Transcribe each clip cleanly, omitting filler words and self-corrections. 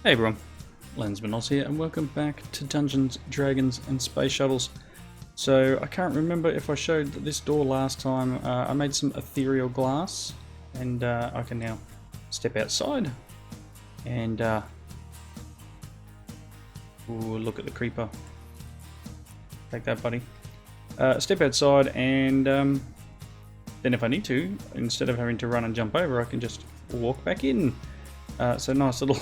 Hey everyone, Lensman Oz here and welcome back to Dungeons, Dragons and Space Shuttles. So I can't remember if I showed this door last time. I made some ethereal glass and I can now step outside and ooh, look at the creeper. Take that, buddy. Step outside and then if I need to, instead of having to run and jump over, I can just walk back in. So nice little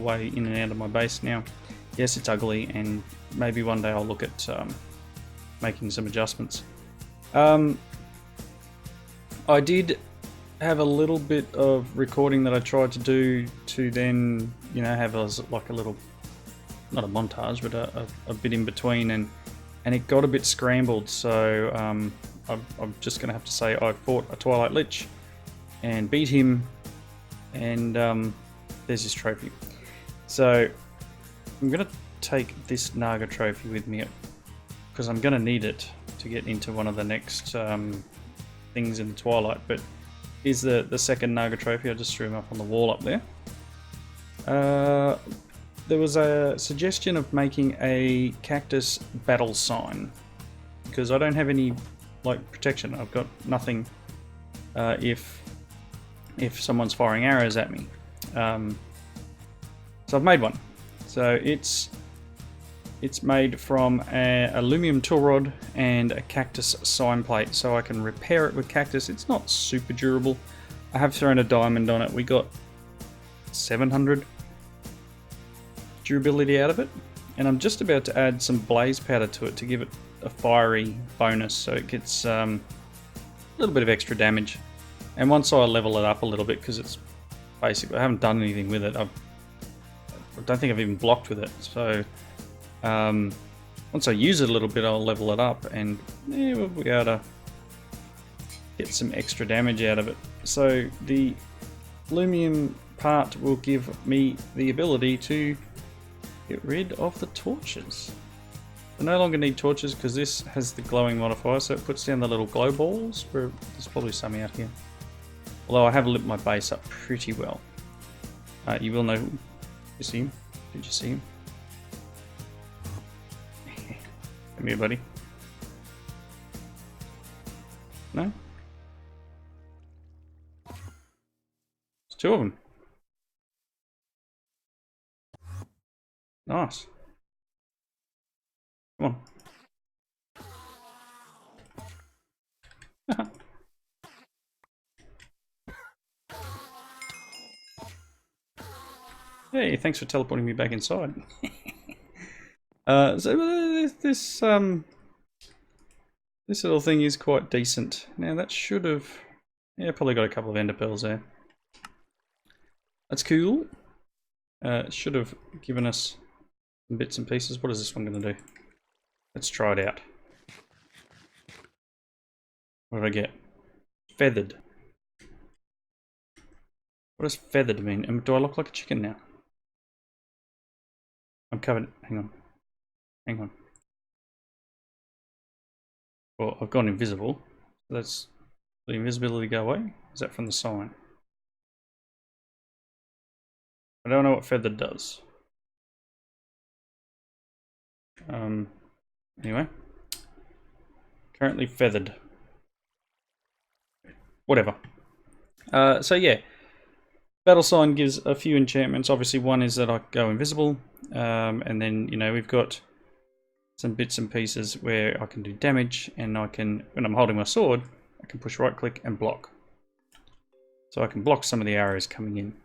way in and out of my base now. Yes, it's ugly, and maybe one day I'll look at making some adjustments. I did have a little bit of recording that I tried to do to then, have like a little, not a montage, but a bit in between, and it got a bit scrambled. So I'm just going to have to say I fought a Twilight Lich and beat him, and there's his trophy. So I'm going to take this Naga trophy with me because I'm going to need it to get into one of the next things in the Twilight. But here's the second Naga trophy. I just threw him up on the wall up there. There was a suggestion of making a Cactus battle sign because I don't have any protection. I've got nothing if someone's firing arrows at me. So I've made one. So it's made from a aluminum tool rod and a Cactus sign plate, so I can repair it with Cactus. It's not super durable. I have thrown a diamond on it. We got 700 durability out of it, and I'm just about to add some blaze powder to it to give it a fiery bonus, so it gets a little bit of extra damage. And once I level it up a little bit, because it's basically, I haven't done anything with it. I don't think I've even blocked with it. So once I use it a little bit, I'll level it up, and we'll be able to get some extra damage out of it. So the aluminum part will give me the ability to get rid of the torches. I no longer need torches because this has the glowing modifier, so it puts down the little glow balls. There's probably some out here. Although I have lit my base up pretty well. You will know. You see him? Did you see him? Come here, buddy. No? There's two of them. Nice. Come on. Hey, thanks for teleporting me back inside. So this little thing is quite decent. Now that should have, probably got a couple of ender pearls there. That's cool. It should have given us some bits and pieces. What is this one going to do? Let's try it out. What did I get? Feathered. What does feathered mean? And do I look like a chicken now? I'm covered. Hang on. Hang on. Well, I've gone invisible. Let's the invisibility go away. Is that from the sign? I don't know what feathered does. Anyway. Currently feathered. Whatever. So yeah. Battle sign gives a few enchantments. Obviously one is that I go invisible. And then, we've got some bits and pieces where I can do damage, and I can, when I'm holding my sword, I can push right click and block. So I can block some of the arrows coming in.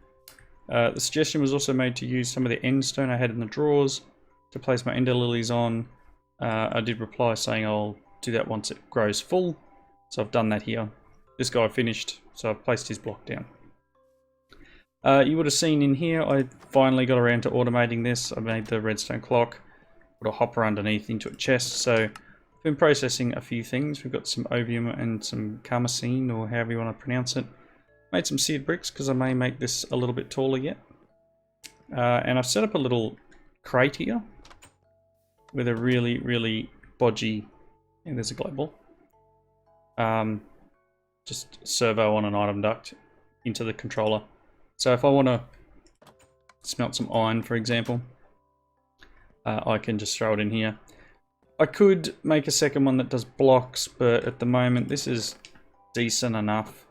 The suggestion was also made to use some of the end stone I had in the drawers to place my ender lilies on. I did reply saying I'll do that once it grows full. So I've done that here. This guy finished, so I've placed his block down. You would have seen in here, I finally got around to automating this. I made the redstone clock, put a hopper underneath into a chest. So I've been processing a few things. We've got some ovium and some carmesine, or however you want to pronounce it. Made some seared bricks because I may make this a little bit taller yet. And I've set up a little crate here with a really, really bodgy, and there's a glow ball. Just servo on an item duct into the controller. So if I want to smelt some iron, for example, I can just throw it in here. I could make a second one that does blocks, but at the moment this is decent enough.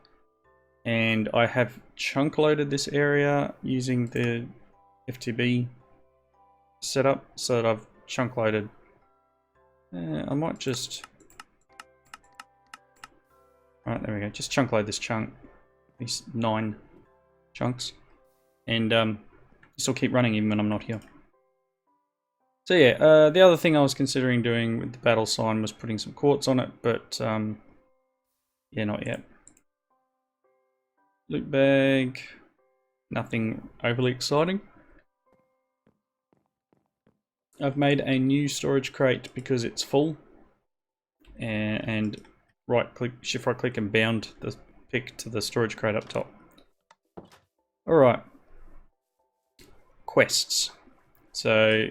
And I have chunk loaded this area using the FTB setup, so that I've chunk loaded. I might just... Alright, there we go. Just chunk load this chunk. These 9 chunks. And this will keep running even when I'm not here. So yeah, the other thing I was considering doing with the battle sign was putting some quartz on it, but yeah, not yet. Loot bag, nothing overly exciting. I've made a new storage crate because it's full, and right click, shift right click and bound the pick to the storage crate up top. Alright, quests. So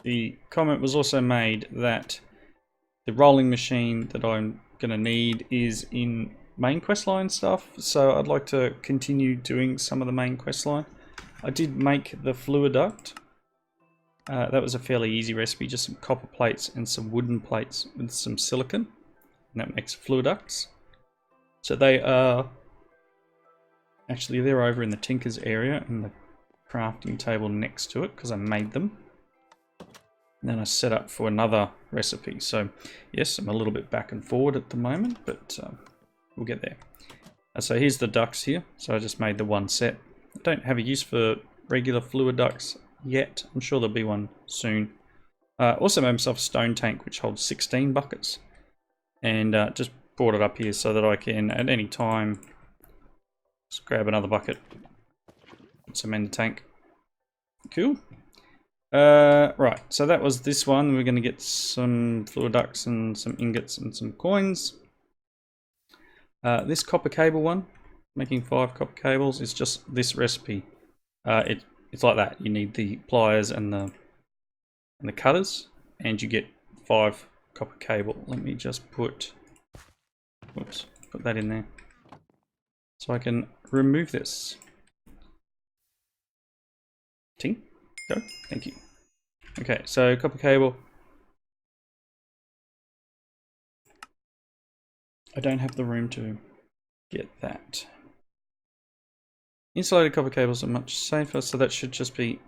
the comment was also made that the rolling machine that I'm going to need is in main questline stuff, so I'd like to continue doing some of the main questline. I did make the fluid duct. That was a fairly easy recipe, just some copper plates and some wooden plates with some silicon, and that makes fluid ducts. So they are actually, they're over in the Tinker's area in the crafting table next to it because I made them. And then I set up for another recipe. So yes, I'm a little bit back and forward at the moment, but we'll get there. So here's the ducts here. So I just made the one set. I don't have a use for regular fluid ducts yet. I'm sure there'll be one soon. Also made myself a stone tank which holds 16 buckets. And just brought it up here so that I can at any time just grab another bucket, put some in the tank. Cool. Right, so that was this one. We're going to get some fluid ducts and some ingots and some coins. This copper cable one, making 5 copper cables, is just this recipe. It's like that. You need the pliers and the cutters, and you get 5 copper cable. Let me just put that in there, so I can remove this. Ting, go. Thank you. Okay, so copper cable. I don't have the room to get that. Insulated copper cables are much safer, so that should just be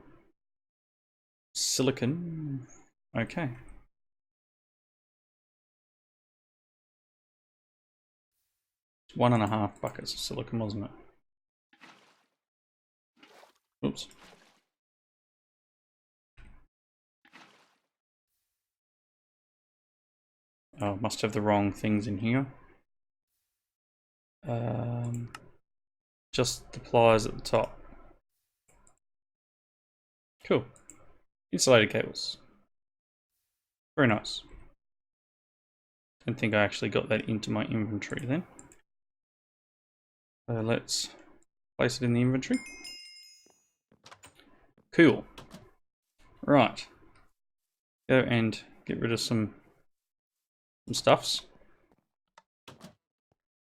silicon. Okay. It's 1.5 buckets of silicon, wasn't it? Oops. Oh, must have the wrong things in here. Just the pliers at the top. Cool. Insulated cables. Very nice. Don't think I actually got that into my inventory then. So let's place it in the inventory. Cool. Right. Go and get rid of some stuffs.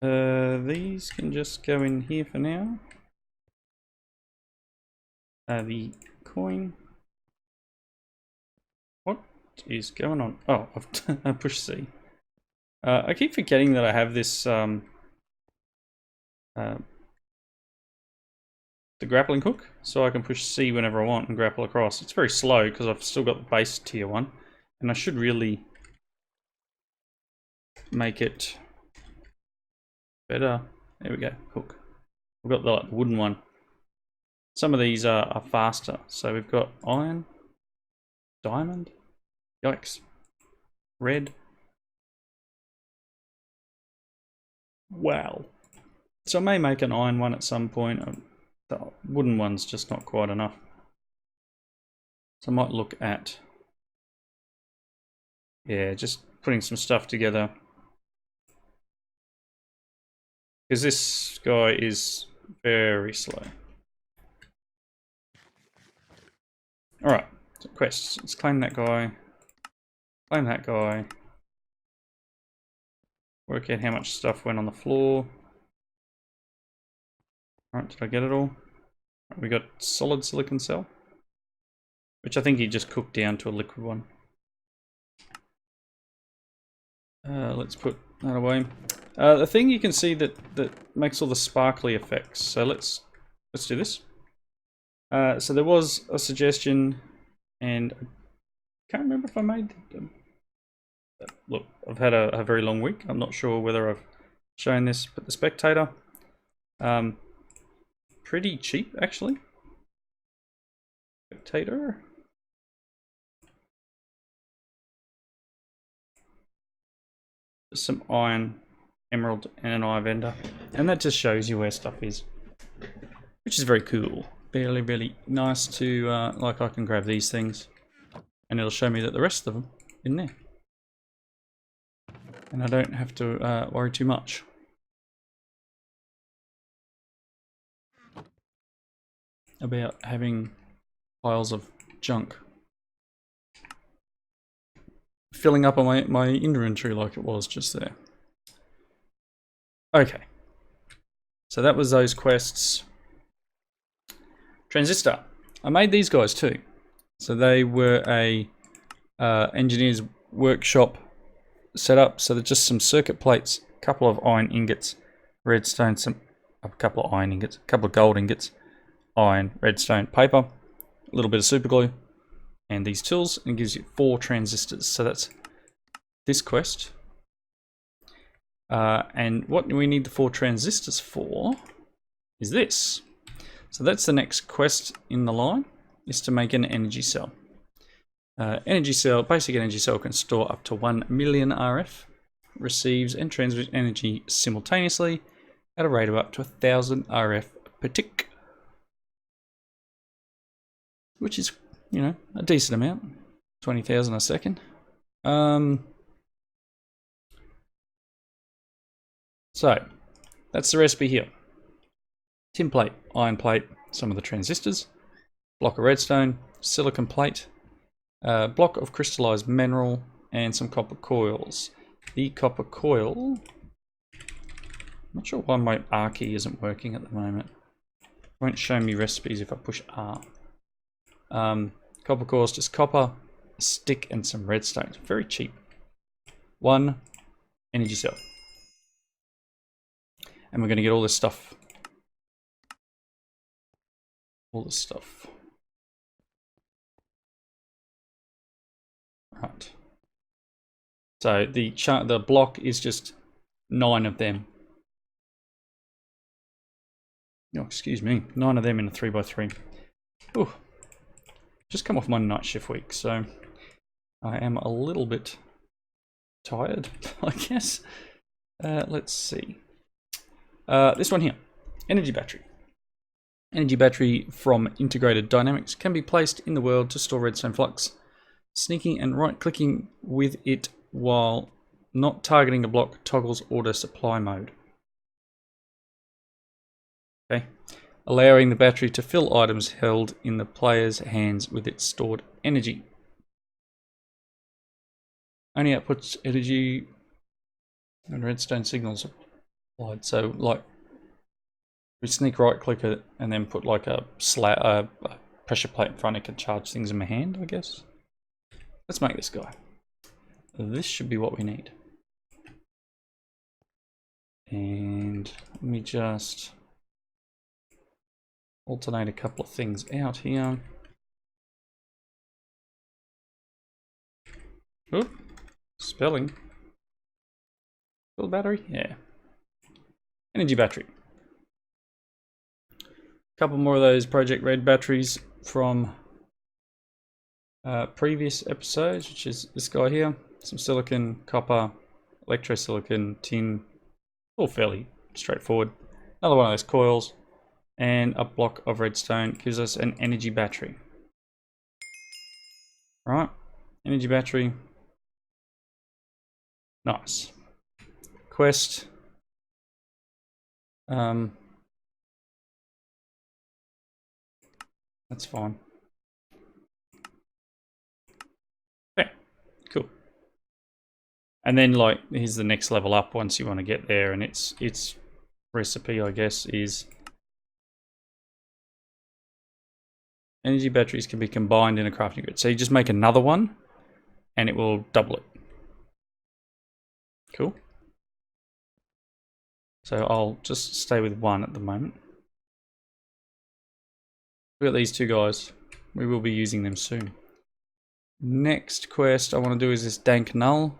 These can just go in here for now. The coin. What is going on? Oh, I pushed C. I keep forgetting that I have this the grappling hook, so I can push C whenever I want and grapple across. It's very slow because I've still got the base tier 1, and I should really make it better. There we go, hook. We've got the wooden one. Some of these are faster. So we've got iron, diamond, yikes, red. Wow. So I may make an iron one at some point. The wooden one's just not quite enough. So I might look at, yeah, just putting some stuff together. Because this guy is very slow. Alright, so quests. Let's claim that guy. Claim that guy. Work out how much stuff went on the floor. Alright, did I get it all? Right, we got solid silicon cell. which I think he just cooked down to a liquid one. Let's put that away. The thing you can see that makes all the sparkly effects. So let's do this. So there was a suggestion, and I can't remember if I made. Look, I've had a very long week. I'm not sure whether I've shown this, but the spectator, pretty cheap actually. Spectator. Some iron, emerald, and an eye vendor, and that just shows you where stuff is, which is very cool. Really nice to like, I can grab these things and it'll show me that the rest of them in there, and I don't have to worry too much. About having piles of junk filling up on my inventory like it was just there. Okay, so that was those quests. Transistor. I made these guys too. So they were a engineer's workshop setup. So they're just some circuit plates, a couple of iron ingots, redstone, a couple of iron ingots, a couple of gold ingots, iron, redstone, paper, a little bit of super glue, and these tools, and it gives you 4 transistors. So that's this quest. And what we need the 4 transistors for is this. So that's the next quest in the line, is to make an energy cell. Basic energy cell can store up to 1 million RF, receives and transmits energy simultaneously at a rate of up to 1,000 RF per tick, which is, you know, a decent amount, 20,000 a second. So that's the recipe here. Tin plate, iron plate, some of the transistors, block of redstone, silicon plate, block of crystallized mineral, and some copper coils. The copper coil, I'm not sure why my R key isn't working at the moment. It won't show me recipes if I push R. Copper coils, just copper, a stick, and some redstone. Very cheap. 1 energy cell. And we're going to get all this stuff. Right. So the block is just 9 of them. No, excuse me, 9 of them in a 3x3. Ooh. Just come off my night shift week, so I am a little bit tired, I guess. Let's see. This one here, energy battery. Energy battery from Integrated Dynamics can be placed in the world to store redstone flux. Sneaking and right-clicking with it while not targeting a block toggles auto supply mode. Okay, allowing the battery to fill items held in the player's hands with its stored energy. Only outputs energy when redstone signals applied. So, like, we sneak right-click it and then put like a pressure plate in front. It can charge things in my hand, I guess. Let's make this guy. This should be what we need. And let me just alternate a couple of things out here. Oop, spelling. Fill battery? Yeah. Energy battery. A couple more of those Project Red batteries from previous episodes, which is this guy here. Some silicon, copper, electrosilicon, tin, all fairly straightforward. Another one of those coils, and a block of redstone gives us an energy battery. Right, energy battery. Nice. Quest. That's fine. Okay, cool. And then, like, here's the next level up once you want to get there, and its recipe, I guess, is Energy batteries can be combined in a crafting grid. So you just make another one and it will double it. Cool. So I'll just stay with one at the moment. We've got these two guys. We will be using them soon. Next quest I want to do is this dank null.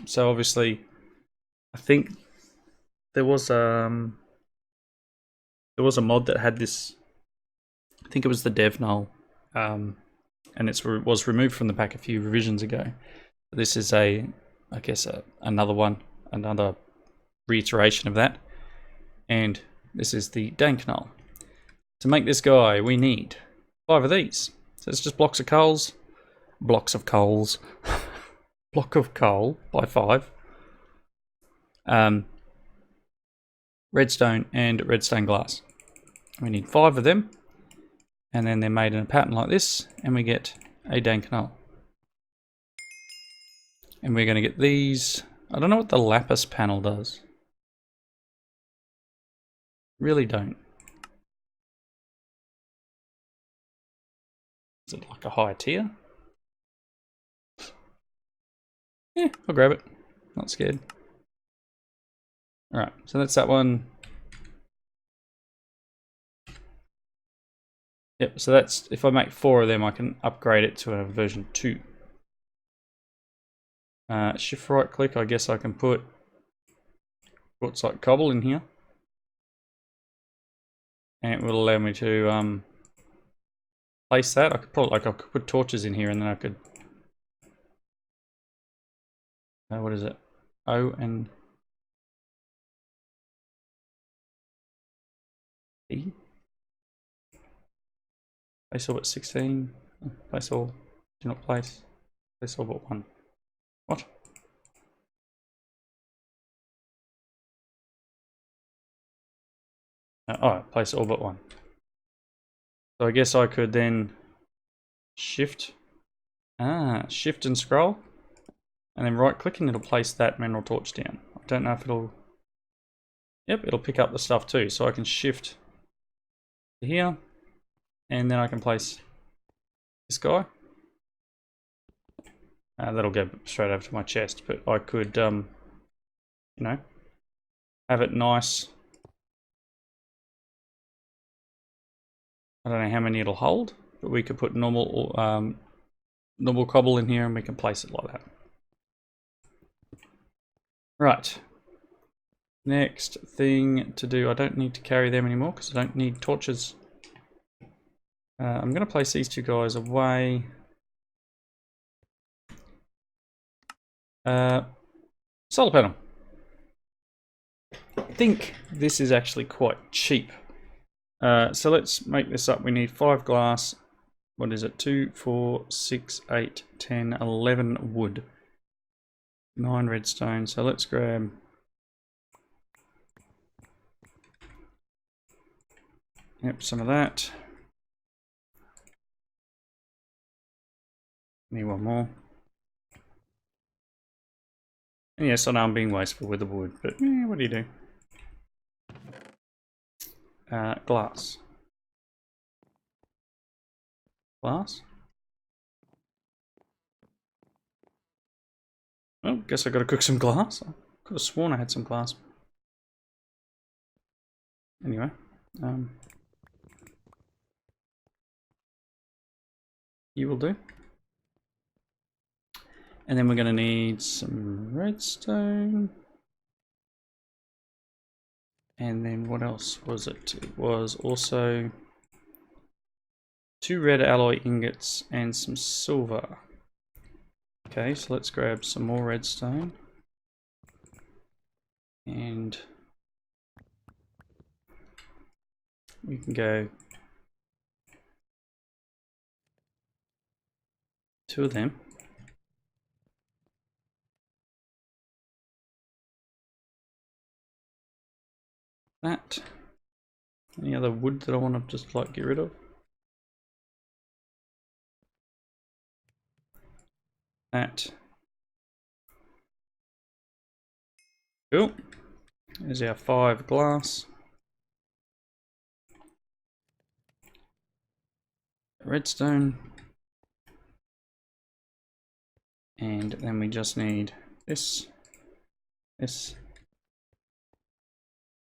So obviously, I think there was a mod that had this. I think it was the dev null, and it was removed from the pack a few revisions ago. This is I guess another one, another reiteration of that, and this is the dank null. To make this guy, we need 5 of these. So it's just blocks of coals, block of coal by 5, redstone and redstone glass. We need 5 of them, and then they're made in a pattern like this, and we get a dank null. And we're going to get these. I don't know what the lapis panel does. Really don't. Is it like a higher tier? Yeah, I'll grab it. Not scared. Alright, so that's that one. Yep, so that's, if I make 4 of them, I can upgrade it to a version 2. Shift right click, I guess I can put quartzite cobble in here. And it will allow me to place that. I could probably, I could put torches in here and then I could, what is it? O and E. Place all but 16. Place all. Do not place. Place all but 1. What? Oh, place all but 1. So I guess I could then shift. Shift and scroll. And then right click and it'll place that mineral torch down. I don't know if it'll... Yep, it'll pick up the stuff too. So I can shift to here. And then I can place this guy. That'll go straight over to my chest. But I could, you know, have it nice. I don't know how many it'll hold. But we could put normal cobble in here and we can place it like that. Right. Next thing to do, I don't need to carry them anymore because I don't need torches. I'm going to place these two guys away. Solar panel. I think this is actually quite cheap. So let's make this up. We need 5 glass. What is it? 2, 4, 6, 8, 10, 11 wood. 9 redstone. So let's grab... Yep, some of that. Need one more. And yes, I know I'm being wasteful with the wood, but what do you do? Glass. Glass? Well, guess I gotta cook some glass. I could have sworn I had some glass. Anyway, you will do. And then we're going to need some redstone. And then what else was it? It was also 2 red alloy ingots and some silver. Okay, so let's grab some more redstone. And we can go 2 of them. That. Any other wood that I want to just like get rid of? That. Cool. There's our 5 glass. redstone. And then we just need this.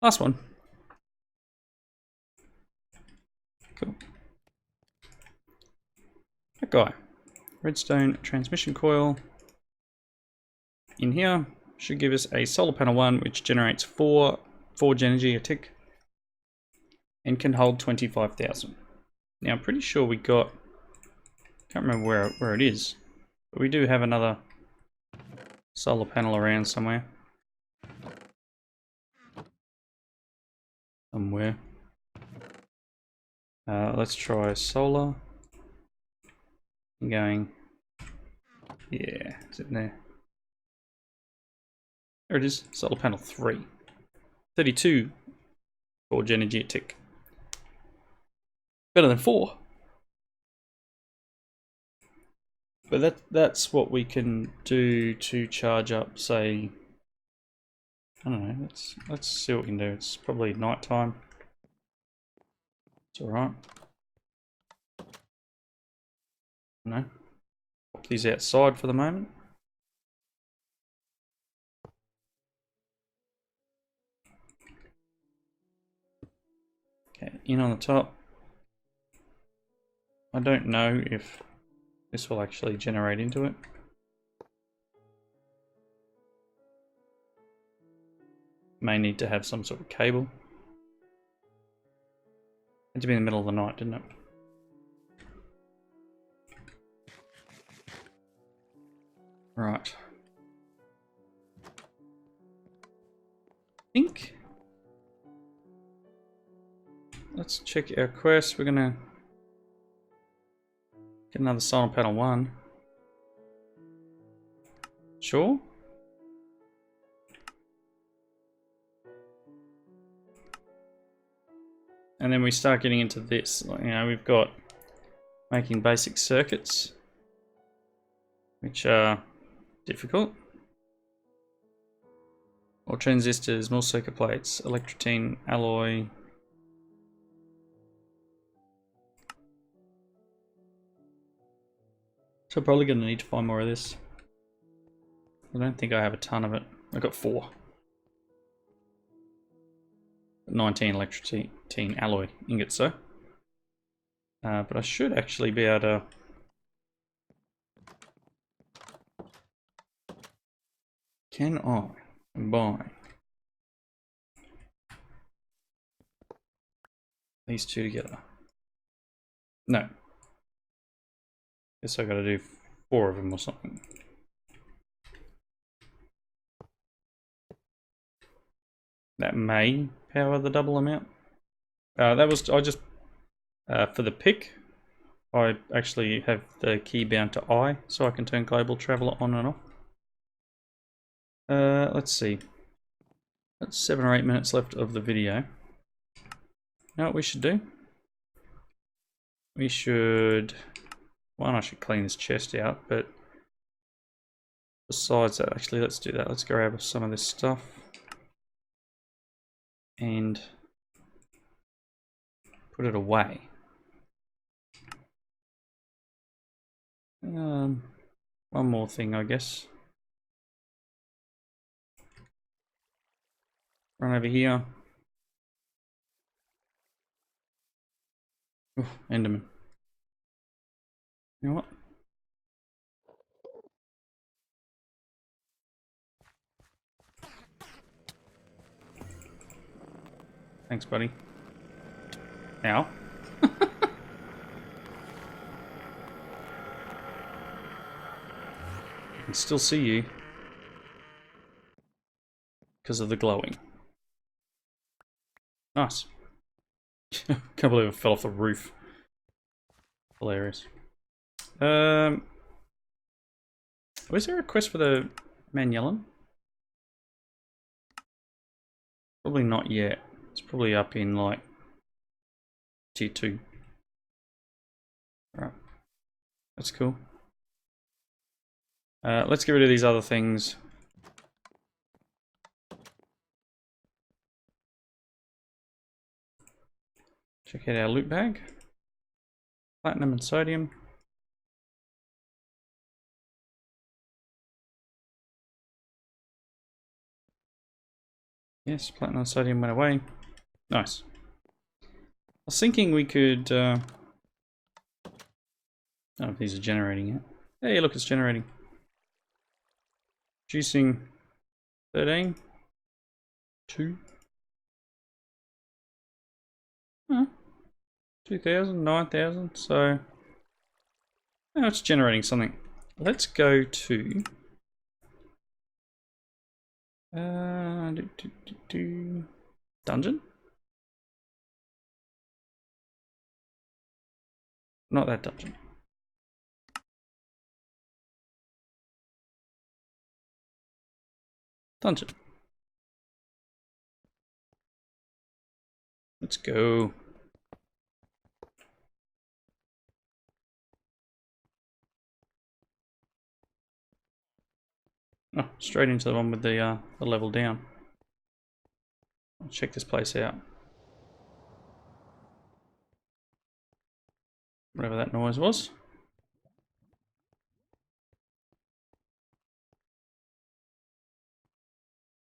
Last one. Cool. That guy. Redstone transmission coil. In here should give us a solar panel 1 which generates 4 forge energy a tick and can hold 25,000. Now I'm pretty sure we got, can't remember where it is, but we do have another solar panel around somewhere. Let's try solar. I'm going, yeah, is it in there? There it is, solar panel 3. 32 forge energy a tick. Better than 4. But that's what we can do to charge up, say, I don't know, let's see what we can do. It's probably night time. It's alright. No. Pop these outside for the moment. Okay, in on the top. I don't know if this will actually generate into it. May need to have some sort of cable. Had to be in the middle of the night, didn't it? Right. I think. Let's check our quest. We're gonna get another solar panel 1. Sure. And then we start getting into this. You know, we've got making basic circuits, which are difficult. More transistors, more circuit plates, electrotin, alloy. So probably going to need to find more of this. I don't think I have a ton of it. I've got 4. 19 electrotin alloy ingots though. But I should actually be able to... Can I combine these two together? No. Guess I gotta do 4 of them or something. That may power the double amount. That was, I just, for the pick, I actually have the key bound to I, so I can turn global traveler on and off. Let's see. That's 7 or 8 minutes left of the video. You know what we should do? We should... One, I should clean this chest out, but besides that, actually, let's do that. Let's grab some of this stuff. And put it away. One more thing, I guess. Run over here. Ooh, Enderman. You know what? Thanks, buddy. Ow. I can still see you because of the glowing. Nice. Can't believe it fell off the roof. Hilarious. Was there a quest for the Manyelon? Probably not yet. It's probably up in like tier 2. Alright. That's cool. Let's get rid of these other things. Check out our loot bag. Platinum and sodium. Yes, platinum and sodium went away. Nice. I was thinking we could... oh, these are generating it. Hey, look, it's generating. Producing 13. 2. Huh. 2,000, 9,000, so... now it's generating something. Let's go to... dungeon? Not that dungeon. Dungeon. Let's go. Oh, straight into the one with the level down. I'll check this place out. Whatever that noise was.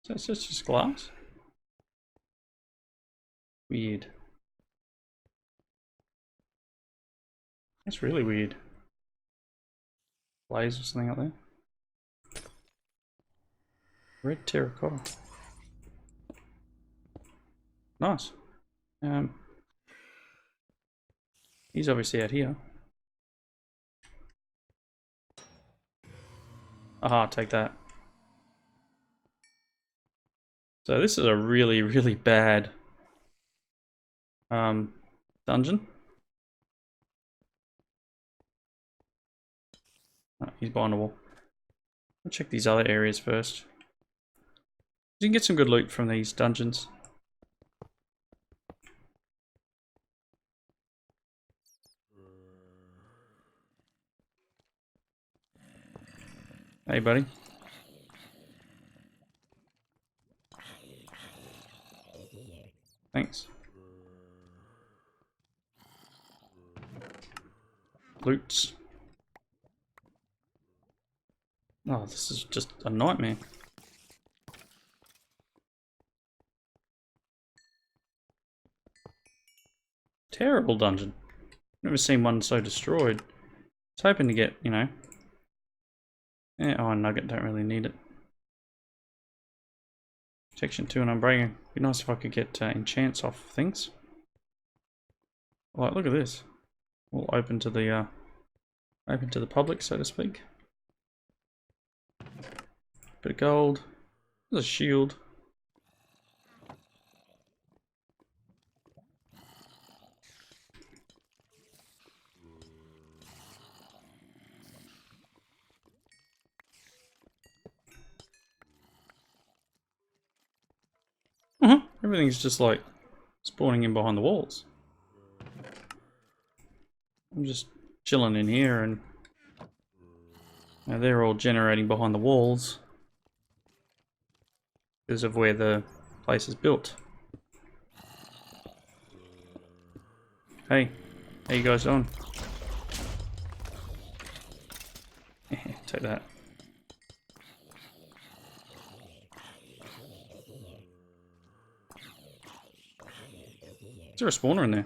So it's just glass? Weird. That's really weird. Blaze or something up there. Red terracotta. Nice. He's obviously out here. Aha, take that. So this is a really, really bad dungeon. Oh, he's behind the wall. I'll check these other areas first. You can get some good loot from these dungeons. Hey, buddy. Thanks. Loots. Oh, this is just a nightmare. Terrible dungeon. Never seen one so destroyed. I was hoping to get, you know... yeah, oh, a nugget, don't really need it. Section 2 and Unbreaking. Be nice if I could get enchants off things. Like, look at this. All open to the public, so to speak. Bit of gold. There's a shield. Everything's just like spawning in behind the walls. I'm just chilling in here and now they're all generating behind the walls because of where the place is built. Hey, how you guys doing? Take that. Is there a spawner in there?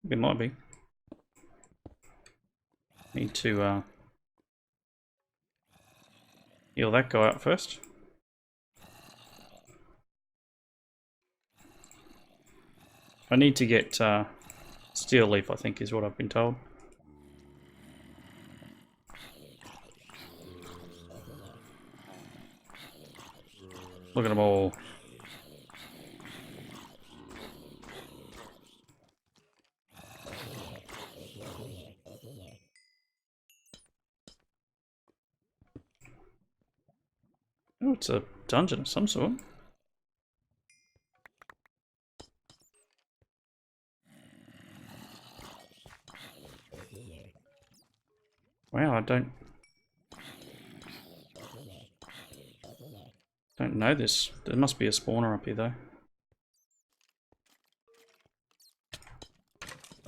It might be. Need to heal that guy up first. I need to get steel leaf, I think is what I've been told. Look at them all. Oh, it's a dungeon of some sort. Wow, I don't know this. There must be a spawner up here though.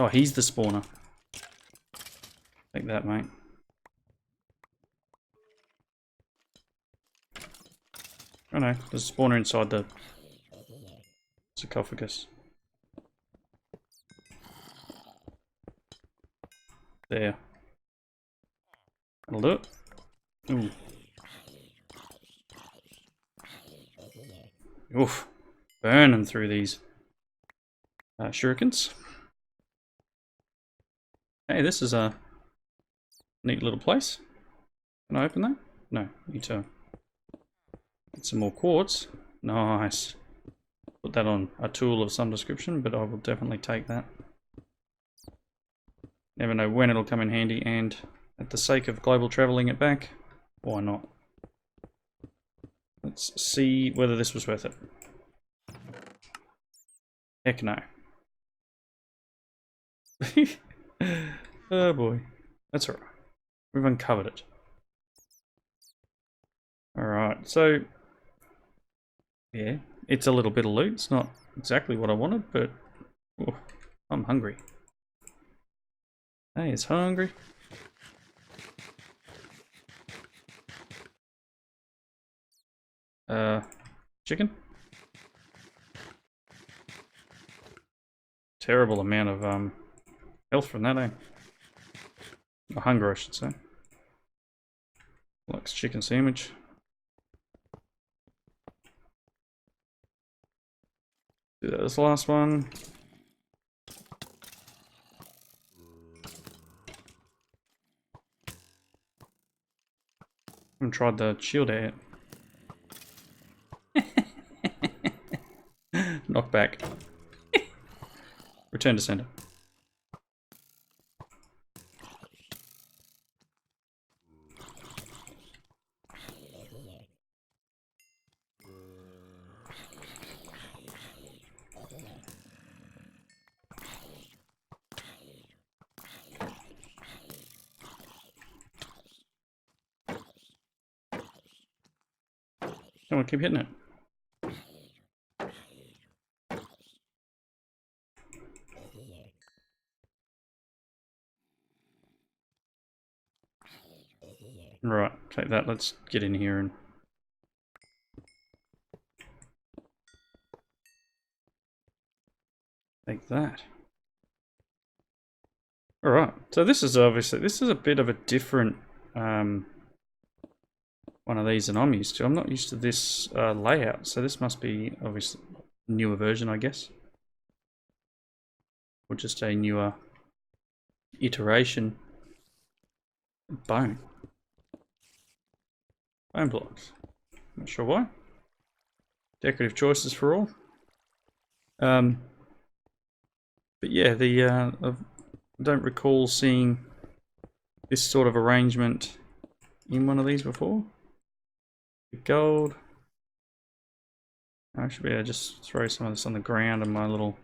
Oh, he's the spawner. Take that, mate. Oh no, there's a spawner inside the sarcophagus. There. That'll do it. Ooh. Oof. Burning through these shurikens. Hey, this is a neat little place. Can I open that? No, need to get some more quartz. Nice. Put that on a tool of some description, but I will definitely take that. Never know when it'll come in handy, and at the sake of global traveling it back, why not? Let's see whether this was worth it. Heck no. Oh boy. That's alright. We've uncovered it. Alright, so yeah, it's a little bit of loot. It's not exactly what I wanted, but oh, I'm hungry. Hey, it's hungry. Chicken? Terrible amount of health from that, eh? Or hunger, I should say. Likes chicken sandwich. Do that as the last one. Haven't tried the shield yet. Knock back. Return to center. Come on, keep hitting it. Right, take that. Let's get in here and take that. Alright, so this is obviously, this is a bit of a different one of these than I'm used to. I'm not used to this layout, so this must be obviously a newer version, I guess. Or just a newer iteration. Bone. Bone blocks. Not sure why. Decorative choices for all. But yeah, I don't recall seeing this sort of arrangement in one of these before. The gold. I should be able to just throw some of this on the ground and my little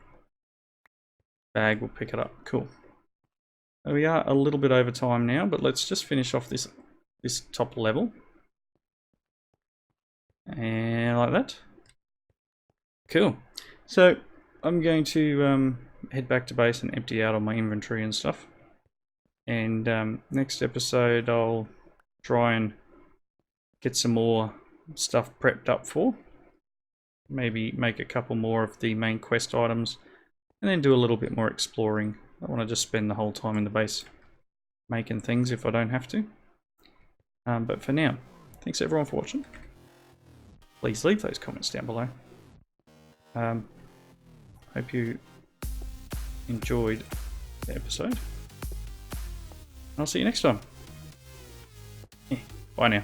bag will pick it up. Cool. So we are a little bit over time now, but let's just finish off this top level. And like that. Cool. So I'm going to head back to base and empty out all my inventory and stuff. And next episode I'll try and get some more stuff prepped up for. Maybe make a couple more of the main quest items and then do a little bit more exploring. I don't want to just spend the whole time in the base making things if I don't have to. But for now, thanks everyone for watching. Please leave those comments down below. Hope you enjoyed the episode. I'll see you next time. Yeah, bye now.